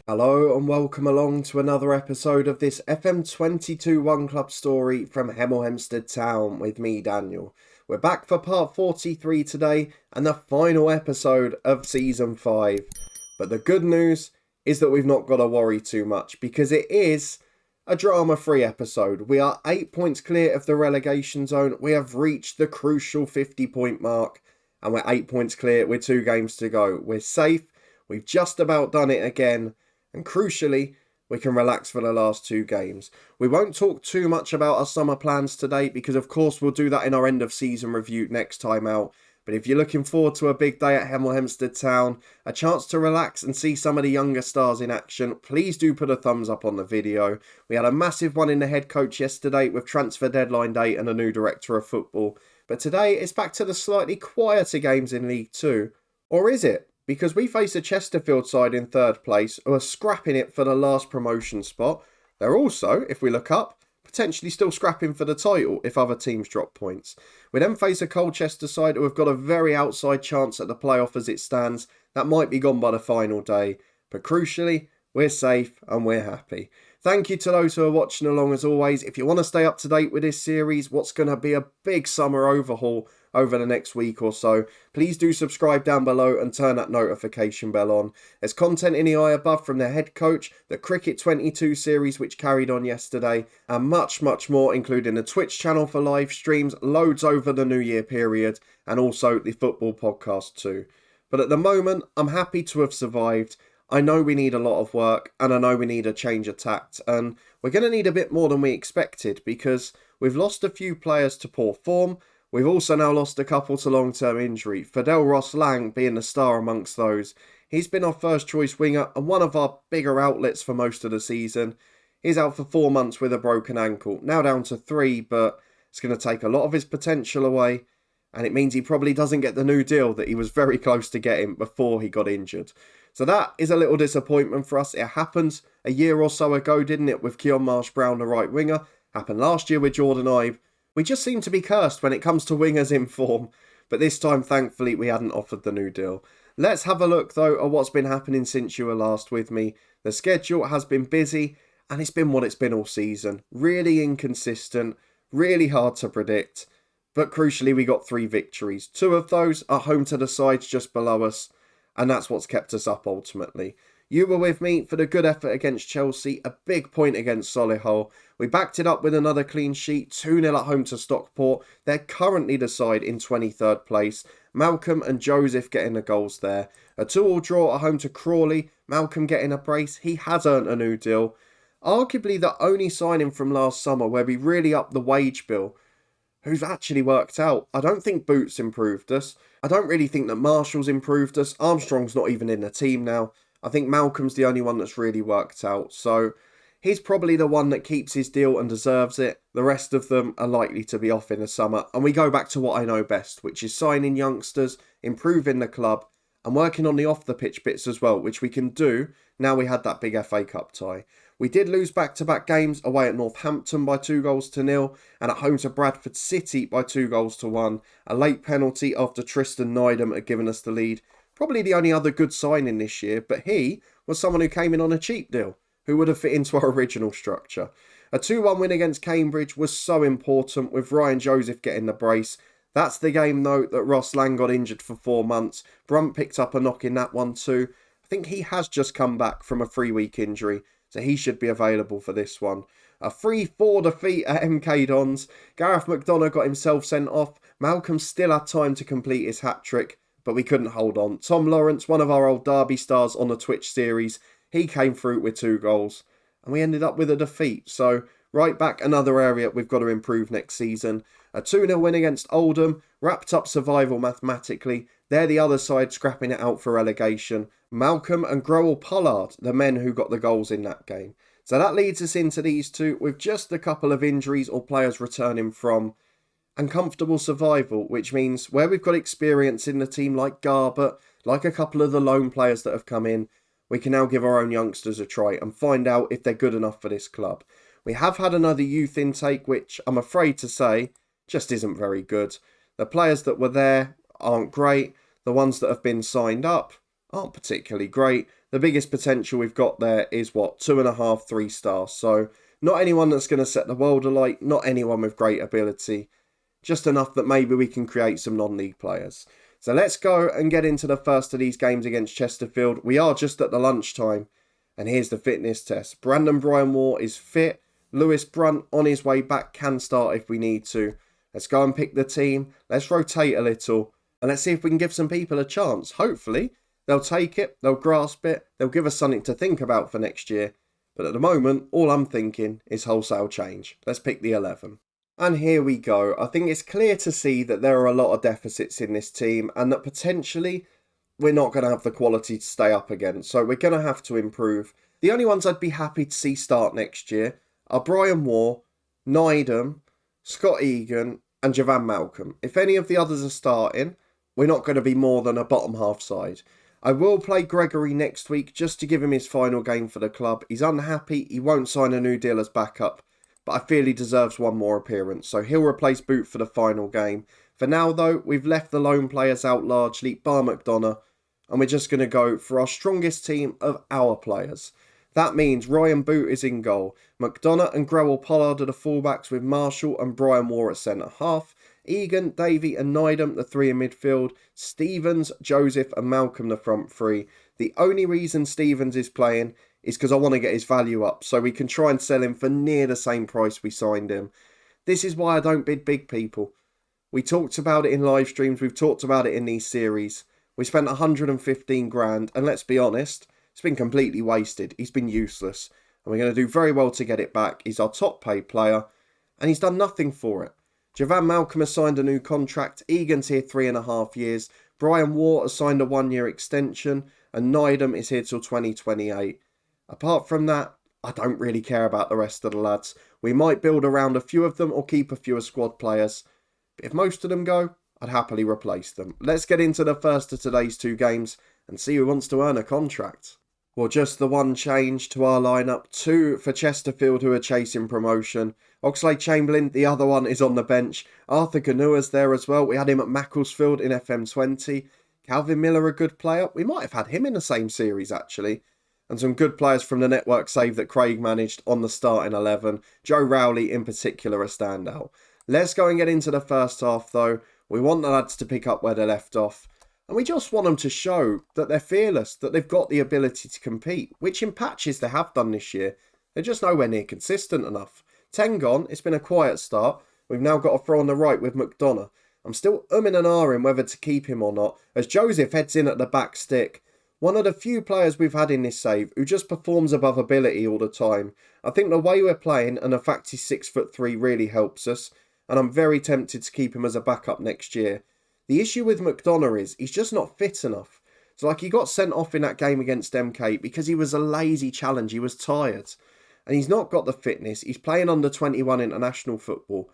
Hello and welcome along to another episode of this FM22 One Club story from Hemel Hempstead Town with me, Daniel. We're back for part 43 today and the final episode of season 5. But the good news is that we've not got to worry too much because it is a drama-free episode. We are 8 points clear of the relegation zone. We have reached the crucial 50-point mark and we're 8 points clear with 2 games to go. We're safe. We've just about done it again. And crucially, we can relax for the last 2 games. We won't talk too much about our summer plans today because of course we'll do that in our end of season review next time out. But if you're looking forward to a big day at Hemel Hempstead Town, a chance to relax and see some of the younger stars in action, please do put a thumbs up on the video. We had a massive one in the head coach yesterday with transfer deadline day and a new director of football. But today it's back to the slightly quieter games in League 2. Or is it? Because we face a Chesterfield side in 3rd place who are scrapping it for the last promotion spot. They're also, if we look up, potentially still scrapping for the title if other teams drop points. We then face a Colchester side who have got a very outside chance at the playoff as it stands. That might be gone by the final day. But crucially, we're safe and we're happy. Thank you to those who are watching along as always. If you want to stay up to date with this series, what's going to be a big summer overhaul over the next week or so, please do subscribe down below and turn that notification bell on. There's content in the eye above from the head coach, the Cricket 22 series which carried on yesterday, and much more, including the Twitch channel for live streams, loads over the New Year period, and also the football podcast too. But at the moment, I'm happy to have survived. I know we need a lot of work, and I know we need a change of tact, and we're going to need a bit more than we expected because we've lost a few players to poor form. We've also now lost a couple to long-term injury, Fidel Ross Lang being the star amongst those. He's been our first choice winger and one of our bigger outlets for most of the season. He's out for 4 months with a broken ankle, now down to 3, but it's going to take a lot of his potential away, and it means he probably doesn't get the new deal that he was very close to getting before he got injured. So that is a little disappointment for us. It happened a year or so ago, didn't it, with Keon Marsh-Brown, the right winger. Happened last year with Jordan Ibe. We just seem to be cursed when it comes to wingers in form, but this time thankfully we hadn't offered the new deal. Let's have a look though at what's been happening since you were last with me. The schedule has been busy and it's been what it's been all season. Really inconsistent, really hard to predict, but crucially we got 3 victories. 2 of those are home to the sides just below us, and that's what's kept us up ultimately. You were with me for the good effort against Chelsea, a big point against Solihull. We backed it up with another clean sheet, 2-0 at home to Stockport. They're currently the side in 23rd place. Malcolm and Joseph getting the goals there. A 2-2 draw at home to Crawley. Malcolm getting a brace. He has earned a new deal. Arguably the only signing from last summer where we really upped the wage bill, who's actually worked out. I don't think Boots improved us. I don't really think that Marshall's improved us. Armstrong's not even in the team now. I think Malcolm's the only one that's really worked out. So he's probably the one that keeps his deal and deserves it. The rest of them are likely to be off in the summer. And we go back to what I know best, which is signing youngsters, improving the club, and working on the off-the-pitch bits as well, which we can do now we had that big FA Cup tie. We did lose back-to-back games away at Northampton by 2-0 and at home to Bradford City by 2-1. A late penalty after Tristan Nydam had given us the lead. Probably the only other good signing this year, but he was someone who came in on a cheap deal, who would have fit into our original structure. A 2-1 win against Cambridge was so important with Ryan Joseph getting the brace. That's the game though that Ross Lang got injured for 4 months. Brunt picked up a knock in that one too. I think he has just come back from a 3-week injury, so he should be available for this one. A 3-4 defeat at MK Dons. Gareth McDonough got himself sent off. Malcolm still had time to complete his hat-trick, but we couldn't hold on. Tom Lawrence, one of our old Derby stars on the Twitch series, he came through with 2 goals. And we ended up with a defeat. So, right back, another area we've got to improve next season. A 2-0 win against Oldham, wrapped up survival mathematically. They're the other side scrapping it out for relegation. Malcolm and Groel Pollard, the men who got the goals in that game. So that leads us into these two with just a couple of injuries or players returning from, and comfortable survival, which means where we've got experience in the team like Garbutt, like a couple of the loan players that have come in, we can now give our own youngsters a try and find out if they're good enough for this club. We have had another youth intake, which I'm afraid to say just isn't very good. The players that were there aren't great. The ones that have been signed up aren't particularly great. The biggest potential we've got there is what, 2.5, 3 stars. So not anyone that's going to set the world alight, not anyone with great ability, just enough that maybe we can create some non-league players. So let's go and get into the first of these games against Chesterfield. We are just at the lunchtime, and here's the fitness test. Brandon Brian Moore is fit. Lewis Brunt on his way back, can start if we need to. Let's go and pick the team. Let's rotate a little, and let's see if we can give some people a chance. Hopefully, they'll take it, they'll grasp it, they'll give us something to think about for next year. But at the moment, all I'm thinking is wholesale change. Let's pick the 11. And here we go. I think it's clear to see that there are a lot of deficits in this team and that potentially we're not going to have the quality to stay up again. So we're going to have to improve. The only ones I'd be happy to see start next year are Brian Moore, Nydam, Scott Egan and Javan Malcolm. If any of the others are starting, we're not going to be more than a bottom half side. I will play Gregory next week just to give him his final game for the club. He's unhappy, he won't sign a new deal as backup, but I feel he deserves one more appearance, so he'll replace Boot for the final game. For now though, we've left the lone players out largely, bar McDonough, and we're just going to go for our strongest team of our players. That means Ryan Boot is in goal. McDonough and Grewell Pollard are the fullbacks with Marshall and Brian Moore at centre half. Egan, Davey and Nydam, the three in midfield. Stevens, Joseph and Malcolm, the front three. The only reason Stevens is playing is because I want to get his value up so we can try and sell him for near the same price we signed him. This is why I don't bid big, people. We talked about it in live streams, we've talked about it in these series. We spent 115 grand and let's be honest, it's been completely wasted. He's been useless and we're going to do very well to get it back. He's our top paid player and he's done nothing for it. Javan Malcolm has signed a new contract, Egan's here 3.5 years, Brian Moore has signed a 1-year extension and Nydam is here till 2028. Apart from that, I don't really care about the rest of the lads. We might build around a few of them or keep a few as squad players. But if most of them go, I'd happily replace them. Let's get into the first of today's 2 games and see who wants to earn a contract. Well, just the one change to our lineup. 2 for Chesterfield who are chasing promotion. Oxlade-Chamberlain, the other one, is on the bench. Arthur Ganua's there as well. We had him at Macclesfield in FM20. Calvin Miller, a good player. We might have had him in the same series, actually. And some good players from the network save that Craig managed on the starting 11. Joe Rowley in particular a standout. Let's go and get into the first half though. We want the lads to pick up where they left off. And we just want them to show that they're fearless, that they've got the ability to compete, which in patches they have done this year. They're just nowhere near consistent enough. 10 gone, it's been a quiet start. We've now got a throw on the right with McDonough. I'm still umming and ahhing whether to keep him or not, as Joseph heads in at the back stick. One of the few players we've had in this save who just performs above ability all the time. I think the way we're playing and the fact he's 6'3" really helps us. And I'm very tempted to keep him as a backup next year. The issue with McDonough is he's just not fit enough. So he got sent off in that game against MK because he was a lazy challenge. He was tired. And he's not got the fitness. He's playing under 21 international football.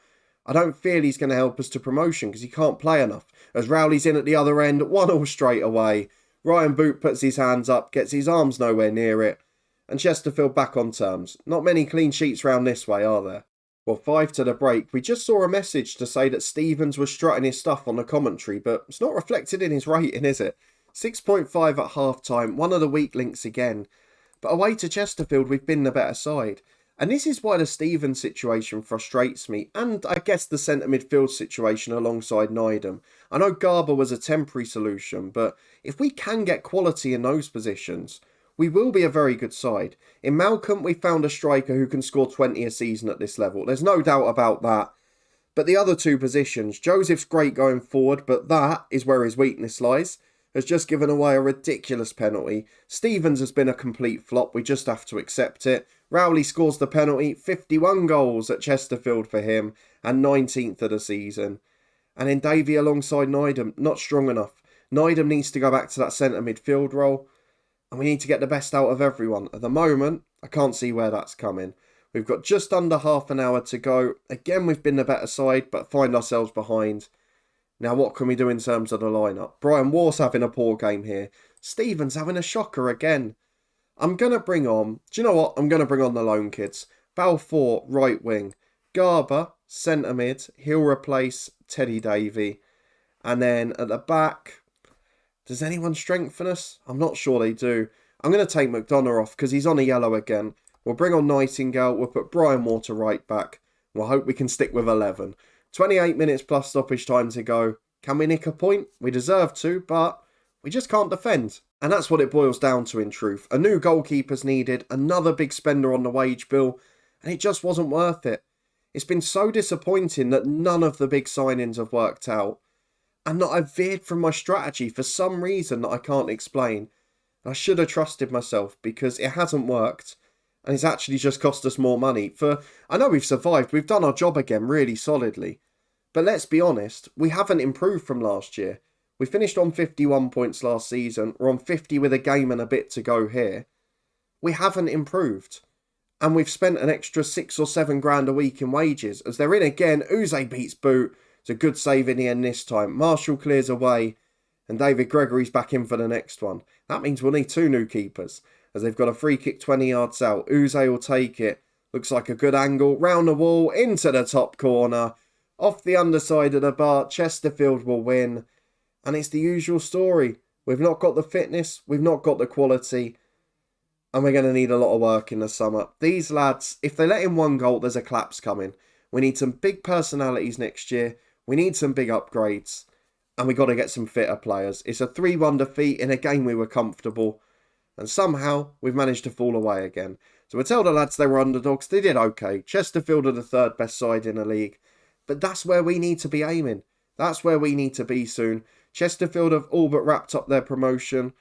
I don't feel he's going to help us to promotion because he can't play enough. As Rowley's in at the other end, 1-1 straight away. Ryan Boot puts his hands up, gets his arms nowhere near it. And Chesterfield back on terms. Not many clean sheets round this way, are there? Well, 5 to the break. We just saw a message to say that Stevens was strutting his stuff on the commentary, but it's not reflected in his rating, is it? 6.5 at half-time, one of the weak links again. But away to Chesterfield, we've been the better side. And this is why the Stevens situation frustrates me, and I guess the centre midfield situation alongside Nydam. I know Garber was a temporary solution, but if we can get quality in those positions, we will be a very good side. In Malcolm, we found a striker who can score 20 a season at this level. There's no doubt about that. But the other 2 positions, Joseph's great going forward, but that is where his weakness lies. Has just given away a ridiculous penalty. Stevens has been a complete flop. We just have to accept it. Rowley scores the penalty. 51 goals at Chesterfield for him and 19th of the season. And then Davey alongside Nydam, not strong enough. Nydam needs to go back to that centre midfield role. And we need to get the best out of everyone. At the moment, I can't see where that's coming. We've got just under half an hour to go. Again, we've been the better side, but find ourselves behind. Now, what can we do in terms of the lineup? Brian Moore's having a poor game here. Stevens having a shocker again. I'm going to bring on... Do you know what? I'm going to bring on the lone kids. Balfour, right wing. Garber, centre mid. He'll replace Teddy Davey. And then at the back... Does anyone strengthen us? I'm not sure they do. I'm going to take McDonough off because he's on a yellow again. We'll bring on Nightingale. We'll put Brian Water right back. We'll hope we can stick with 11. 28 minutes plus stoppage time to go. Can we nick a point? We deserve to, but we just can't defend. And that's what it boils down to in truth. A new goalkeeper's needed, another big spender on the wage bill, and it just wasn't worth it. It's been so disappointing that none of the big signings have worked out, and that I've veered from my strategy for some reason that I can't explain. I should have trusted myself because it hasn't worked, and it's actually just cost us more money. I know we've survived, we've done our job again really solidly, but let's be honest, we haven't improved from last year. We finished on 51 points last season. We're on 50 with a game and a bit to go here. We haven't improved. And we've spent an extra 6 or 7 grand a week in wages. As they're in again, Uze beats Boot. It's a good save in the end this time. Marshall clears away. And David Gregory's back in for the next one. That means we'll need 2 new keepers. As they've got a free kick 20 yards out. Uze will take it. Looks like a good angle. Round the wall. Into the top corner. Off the underside of the bar. Chesterfield will win. And it's the usual story. We've not got the fitness. We've not got the quality. And we're going to need a lot of work in the summer. These lads, if they let in 1 goal, there's a collapse coming. We need some big personalities next year. We need some big upgrades. And we got to get some fitter players. It's a 3-1 defeat in a game we were comfortable. And somehow, we've managed to fall away again. So we'll tell the lads they were underdogs. They did okay. Chesterfield are the 3rd best side in the league. But that's where we need to be aiming. That's where we need to be soon. Chesterfield have all but wrapped up their promotion.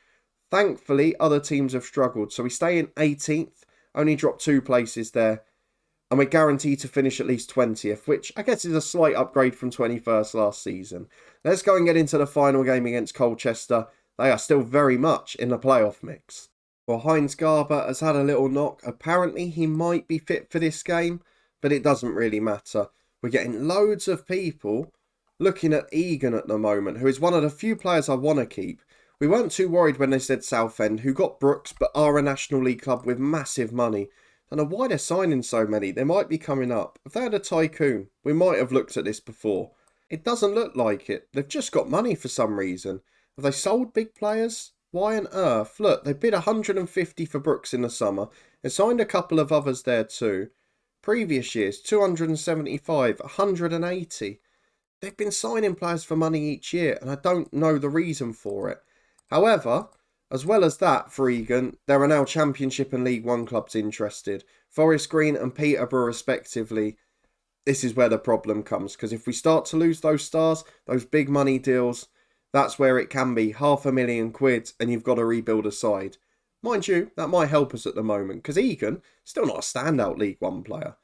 Thankfully, other teams have struggled. So we stay in 18th, only drop 2 places there. And we're guaranteed to finish at least 20th, which I guess is a slight upgrade from 21st last season. Let's go and get into the final game against Colchester. They are still very much in the playoff mix. Well, Heinz Garber has had a little knock. Apparently, he might be fit for this game, but it doesn't really matter. We're getting loads of people looking at Egan at the moment, who is one of the few players I want to keep. We weren't too worried when they said Southend, who got Brooks but are a National League club with massive money. I don't know why they're signing so many. They might be coming up. If they had a tycoon, we might have looked at this before. It doesn't look like it. They've just got money for some reason. Have they sold big players? Why on earth? Look, they bid 150 for Brooks in the summer. They signed a couple of others there too. Previous years, 275, 180. They've been signing players for money each year, and I don't know the reason for it. However, as well as that, for Egan, there are now Championship and League One clubs interested. Forest Green and Peterborough respectively. This is where the problem comes, because if we start to lose those stars, those big money deals, that's where it can be £500,000 and you've got to rebuild a side. Mind you, that might help us at the moment, because Egan, still not a standout League One player.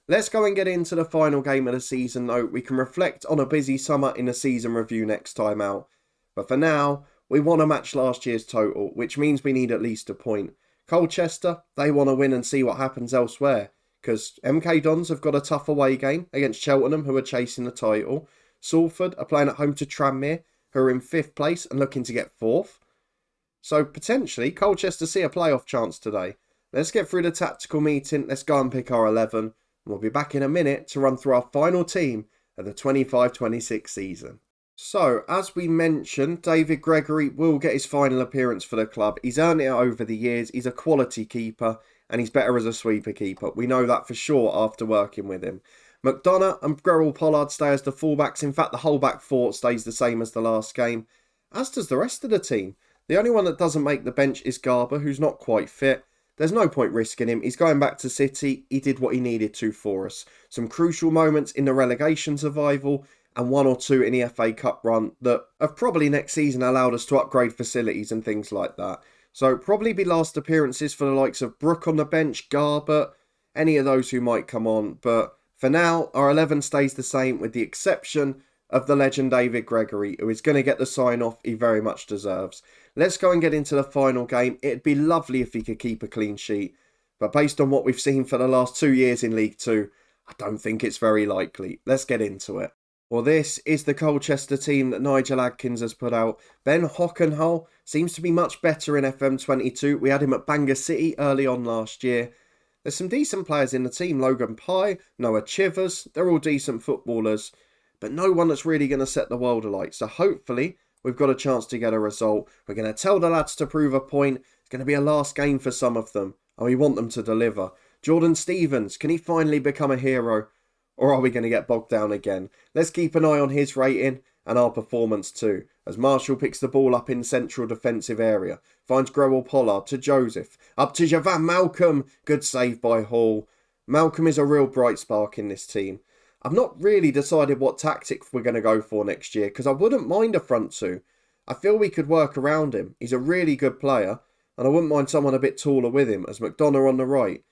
Let's go and get into the final game of the season though. We can reflect on a busy summer in a season review next time out. But for now, we want to match last year's total, which means we need at least a point. Colchester, they want to win and see what happens elsewhere, because MK Dons have got a tough away game against Cheltenham, who are chasing the title. Salford are playing at home to Tranmere, who are in 5th place and looking to get 4th. So potentially, Colchester see a playoff chance today. Let's get through the tactical meeting. Let's go and pick our 11. We'll be back in a minute to run through our final team of the 25-26 season. So, as we mentioned, David Gregory will get his final appearance for the club. He's earned it over the years. He's a quality keeper and he's better as a sweeper keeper. We know that for sure after working with him. McDonough and Gerald Pollard stay as the fullbacks. In fact, the whole back 4 stays the same as the last game, as does the rest of the team. The only one that doesn't make the bench is Garber, who's not quite fit. There's no point risking him. He's going back to City. He did what he needed to for us. Some crucial moments in the relegation survival and 1 or 2 in the FA Cup run that have probably next season allowed us to upgrade facilities and things like that. So probably be last appearances for the likes of Brook on the bench, Garber, any of those who might come on. But for now, our 11 stays the same with the exception of the legend David Gregory, who is going to get the sign-off he very much deserves. Let's go and get into the final game. It'd be lovely if he could keep a clean sheet, but based on what we've seen for the last 2 years in League 2, I don't think it's very likely. Let's get into it. Well, this is the Colchester team that Nigel Adkins has put out. Ben Hockenhull seems to be much better in FM22. We had him at Bangor City early on last year. There's some decent players in the team. Logan Pye, Noah Chivers, they're all decent footballers, but no one that's really going to set the world alight. So hopefully we've got a chance to get a result. We're going to tell the lads to prove a point. going to be a last game for some of them, and we want them to deliver. Jordan Stevens, can he finally become a hero? Or are we going to get bogged down again? Let's keep an eye on his rating and our performance too, as Marshall picks the ball up in central defensive area, finds Grewal Pollard to Joseph, up to Javan Malcolm, good save by Hall. Malcolm is a real bright spark in this team. I've not really decided what tactic we're going to go for next year, because I wouldn't mind a front two. I feel we could work around him. He's a really good player, and I wouldn't mind someone a bit taller with him, as McDonough on the right.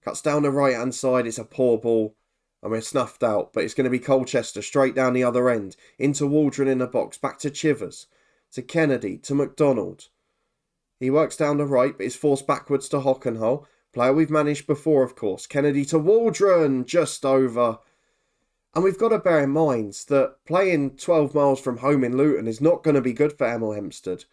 Cuts down the right hand side, it's a poor ball. And we're snuffed out, but it's going to be Colchester straight down the other end, into Waldron in the box, back to Chivers, to Kennedy, to McDonald. He works down the right, but is forced backwards to Hockenhull. Player we've managed before, of course. Kennedy to Waldron, just over. And we've got to bear in mind that playing 12 miles from home in Luton is not going to be good for Hemel Hempstead.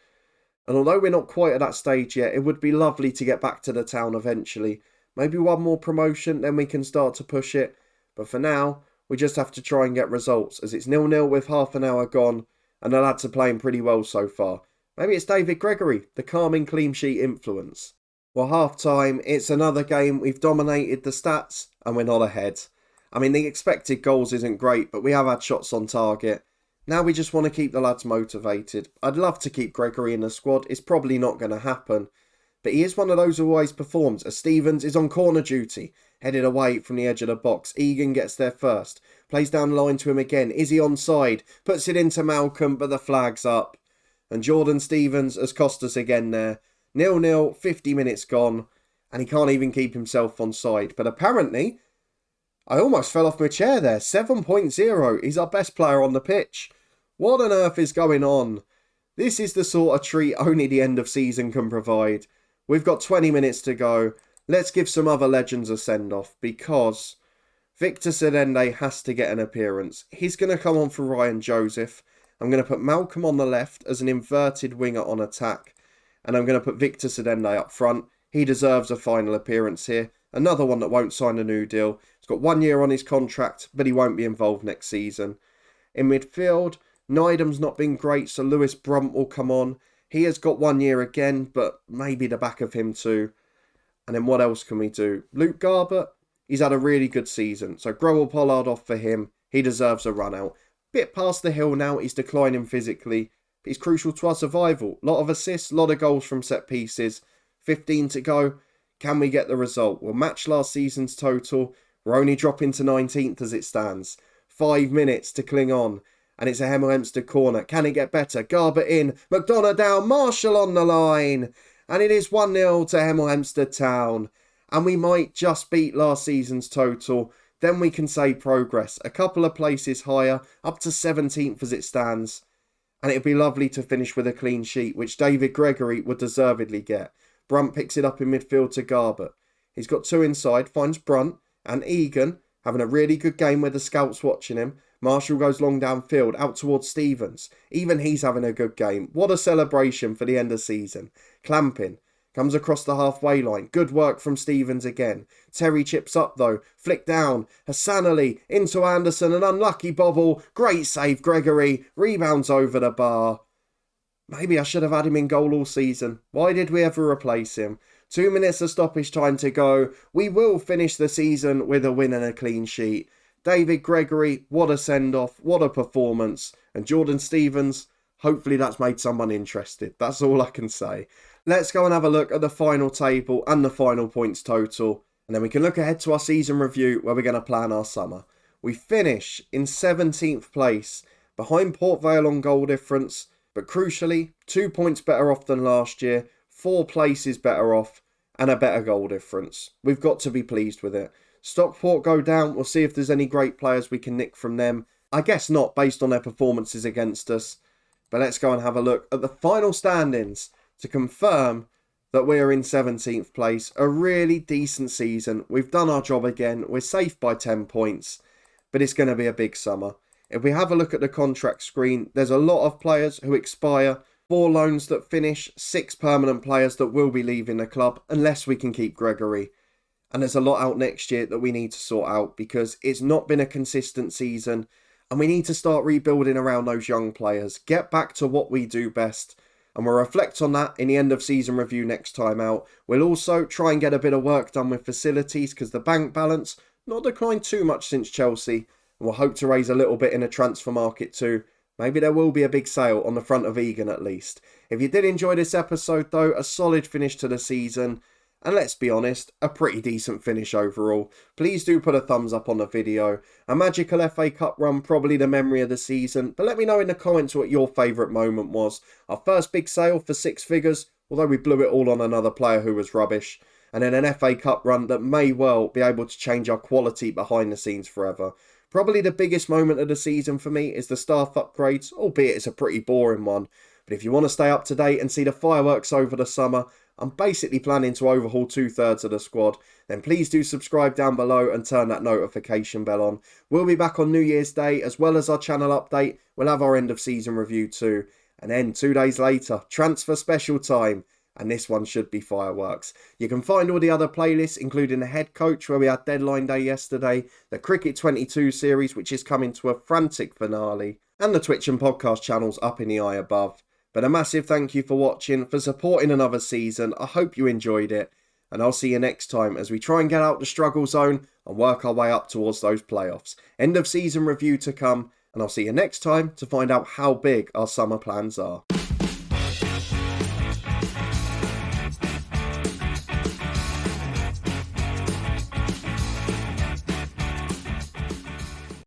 And although we're not quite at that stage yet, it would be lovely to get back to the town eventually. Maybe one more promotion, then we can start to push it. But for now, we just have to try and get results, as it's 0-0 with half an hour gone, and the lads are playing pretty well so far. Maybe it's David Gregory, the calming clean sheet influence. Well, half time, it's another game. We've dominated the stats, and we're not ahead. I mean, the expected goals isn't great, but we have had shots on target. Now we just want to keep the lads motivated. I'd love to keep Gregory in the squad. It's probably not going to happen. But he is one of those who always performs, as Stevens is on corner duty. Headed away from the edge of the box. Egan gets there first. Plays down the line to him again. Is he onside? Puts it into Malcolm, but the flag's up. And Jordan Stevens has cost us again there. 0-0, 50 minutes gone. And he can't even keep himself onside. But apparently, I almost fell off my chair there. 7.0. He's our best player on the pitch. What on earth is going on? This is the sort of treat only the end of season can provide. We've got 20 minutes to go. Let's give some other legends a send-off, because Victor Sedende has to get an appearance. He's going to come on for Ryan Joseph. I'm going to put Malcolm on the left as an inverted winger on attack. And I'm going to put Victor Sedende up front. He deserves a final appearance here. Another one that won't sign a new deal. He's got 1 year on his contract, but he won't be involved next season. In midfield, Nydam's not been great, so Lewis Brunt will come on. He has got 1 year again, but maybe the back of him too. And then what else can we do? Luke Garbutt, he's had a really good season. So Grewal Pollard off for him. He deserves a run out. Bit past the hill now. He's declining physically. But he's crucial to our survival. Lot of assists, lot of goals from set pieces. 15 to go. Can we get the result? We'll match last season's total. We're only dropping to 19th as it stands. 5 minutes to cling on. And it's a Hemel Hempstead corner. Can it get better? Garbutt in. McDonough down. Marshall on the line. And it is 1-0 to Hemel Hempstead Town. And we might just beat last season's total. Then we can say progress. A couple of places higher, up to 17th as it stands. And it'd be lovely to finish with a clean sheet, which David Gregory would deservedly get. Brunt picks it up in midfield to Garbutt. He's got two inside, finds Brunt and Egan, having a really good game with the scouts watching him. Marshall goes long downfield, out towards Stevens. Even he's having a good game. What a celebration for the end of season. Clamping. Comes across the halfway line. Good work from Stevens again. Terry chips up though. Flick down. Hassan Ali into Anderson. An unlucky bobble. Great save, Gregory. Rebounds over the bar. Maybe I should have had him in goal all season. Why did we ever replace him? 2 minutes of stoppage time to go. We will finish the season with a win and a clean sheet. David Gregory, what a send-off, what a performance. And Jordan Stevens, hopefully that's made someone interested. That's all I can say. Let's go and have a look at the final table and the final points total. And then we can look ahead to our season review where we're going to plan our summer. We finish in 17th place, behind Port Vale on goal difference. But crucially, 2 points better off than last year, 4 places better off, and a better goal difference. We've got to be pleased with it. Stockport go down. We'll see if there's any great players we can nick from them. I guess not, based on their performances against us. But let's go and have a look at the final standings to confirm that we're in 17th place. A really decent season. We've done our job again. We're safe by 10 points. But it's going to be a big summer. If we have a look at the contract screen, there's a lot of players who expire. 4 loans that finish. 6 permanent players that will be leaving the club unless we can keep Gregory. And there's a lot out next year that we need to sort out because it's not been a consistent season and we need to start rebuilding around those young players. Get back to what we do best. and we'll reflect on that in the end of season review next time out. We'll also try and get a bit of work done with facilities because the bank balance not declined too much since Chelsea, and we'll hope to raise a little bit in the transfer market too. Maybe there will be a big sale on the front of Egan at least. If you did enjoy this episode though, a solid finish to the season, and let's be honest, a pretty decent finish overall. Please do put a thumbs up on the video. A magical FA Cup run, probably the memory of the season, but let me know in the comments what your favourite moment was. Our first big sale for 6 figures, although we blew it all on another player who was rubbish, and then an FA Cup run that may well be able to change our quality behind the scenes forever. Probably the biggest moment of the season for me is the staff upgrades, albeit it's a pretty boring one. But if you want to stay up to date and see the fireworks over the summer, I'm basically planning to overhaul 2/3 of the squad, then please do subscribe down below and turn that notification bell on. We'll be back on New Year's Day, as well as our channel update. We'll have our end of season review too. And then 2 days later, transfer special time. And this one should be fireworks. You can find all the other playlists, including the head coach, where we had deadline day yesterday, the Cricket 22 series, which is coming to a frantic finale, and the Twitch and podcast channels up in the eye above. But a massive thank you for watching, for supporting another season. I hope you enjoyed it, and I'll see you next time as we try and get out the struggle zone and work our way up towards those playoffs. End of season review to come, and I'll see you next time to find out how big our summer plans are.